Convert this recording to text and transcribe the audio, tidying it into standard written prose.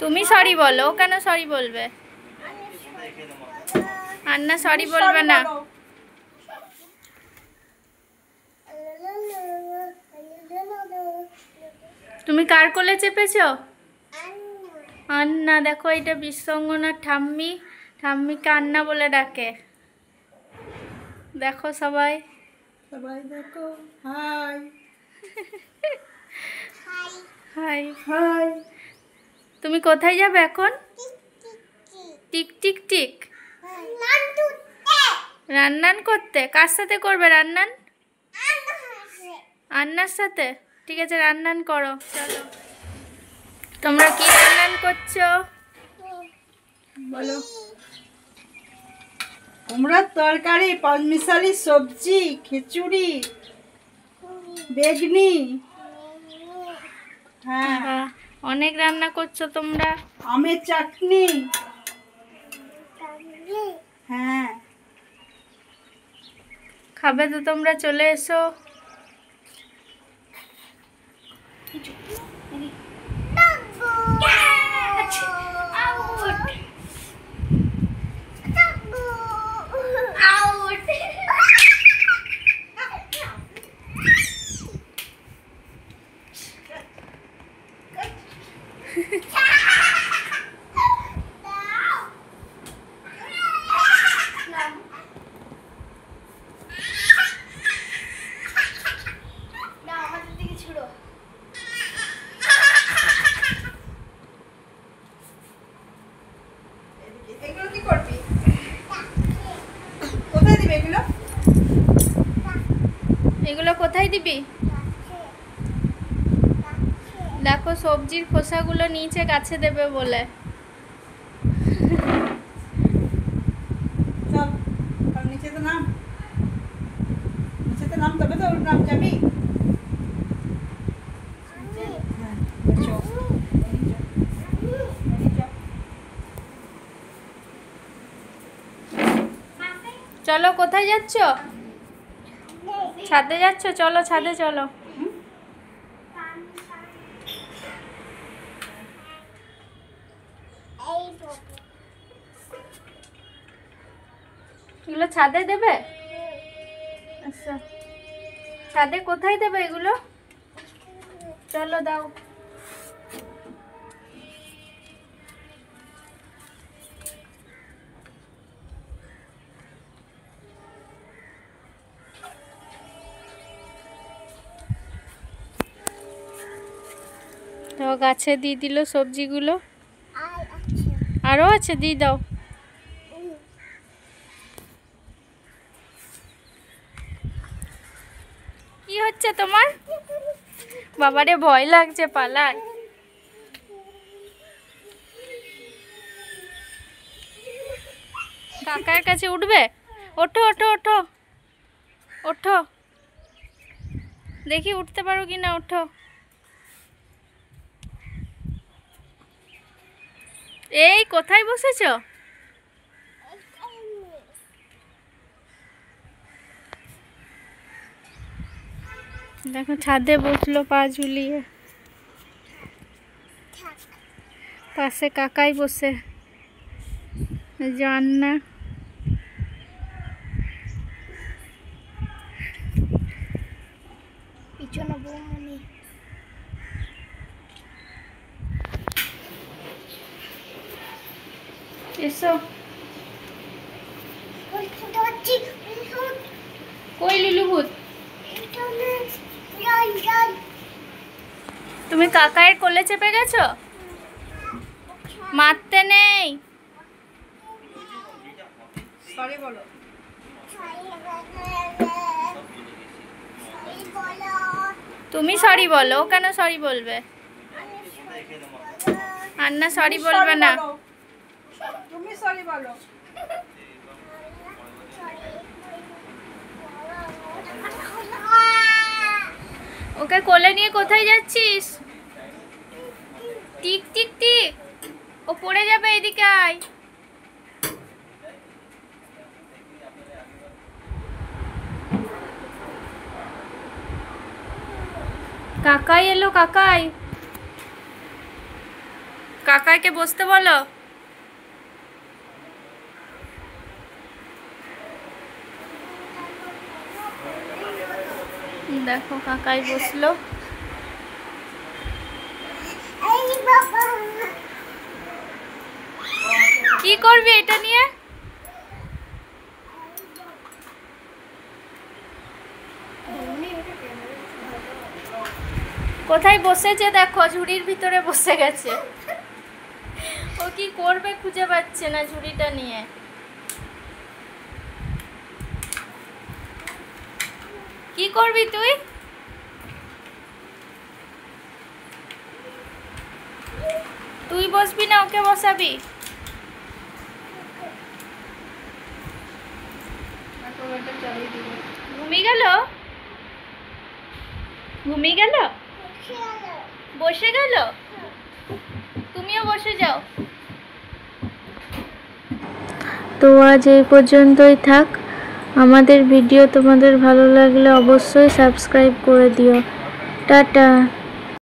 তুমি সরি বলো, ও কেন সরি বলবে? আন্না সরি বলবে না। তুমি কার কোলে চেপেছো? আন্না। দেখো এটা বিশ্বঙ্গনার ঠাম্মি, ঠাম্মিকে আন্না বলে ডাকে। দেখো সবাই, সবাই দেখো। High high high. তুমি কোথায় যাবে এখন? টিক টিক টিক রান্নান করতে। কার সাথে করবে রান্নান? আন্নার সাথে। ঠিক আছে, রান্নান করো। চলো, তোমরা কি রান্নান করছো বলো? কুমড়ার তরকারি, পাঁচমিশালি সবজি, খিচুড়ি, বেগনি। হ্যাঁ, অনেক রান্না করছো তোমরা। আমের চাটনি। হ্যাঁ, খাবে তো তোমরা, চলে এসো। এগুলো কি করবি? কোথায় দিবে এগুলো? এগুলো কোথায় দিবি? দেখো সবজির খোসাগুলো নিচে গাছে দেবে বলে। চল, আর নিচেতে নাম। নিচেতে নাম, তবে তো ওর নাম যাবি। হ্যাঁ, চল। চলো, কোথায় যাচ্ছ? ছাদে যাচ্ছ? চলো ছাদে চলো। এগুলো ছাদে দেবে? আচ্ছা, ছাদে কোথায় দেবে এগুলো? চলো দাও। তো গাছে দিয়ে দিল সবজিগুলো। আরো আছে, দিয়ে দাও। কি হচ্ছে তোমার? বাবারে ভয় লাগছে, পালায়। কাকার কাছে উঠবে? ওঠো ওঠো ওঠো ওঠো, দেখি উঠতে পারো কিনা। ওঠো। এই কোথায় বসেছো? দেখো ছাদে বসলো পা ঝুলিয়ে, পাশে কাকাই বসে। জান্না পিছনে বৌমনি। এসো। কই লুলু ভূত? তুমি কাকায়ের কোলে চেপে গেছো? মারতে নেই। সরি বলো। তুমি সরি বলো, ও কেন সরি বলবে? আন্না সরি বলবে না। তুমি সরি বলো। ওকে কোলে নিয়ে কোথায় যাচ্ছিস? টিক টিক টিক, ও পড়ে যাবে, এদিকে আয়। কাকাই এলো, কাকাই। কাকাইকে বসতে বলো। দেখো কাকাই বসলো। কি করবি এটা নিয়ে? কোথায় বসেছে দেখো, ঝুড়ির ভিতরে বসে গেছে। ও কি করবে খুঁজে পাচ্ছে না ঝুড়িটা নিয়ে। কি করবি তুই? তুই বসবি না ওকে বসাবি? ঘুমিয়ে গেল, ঘুমিয়ে গেল, বসে গেল। তুমিও বসে যাও। তো আজ এই পর্যন্তই থাক। আমাদের ভিডিও তোমাদের ভালো লাগলে অবশ্যই সাবস্ক্রাইব করে দিও। টাটা।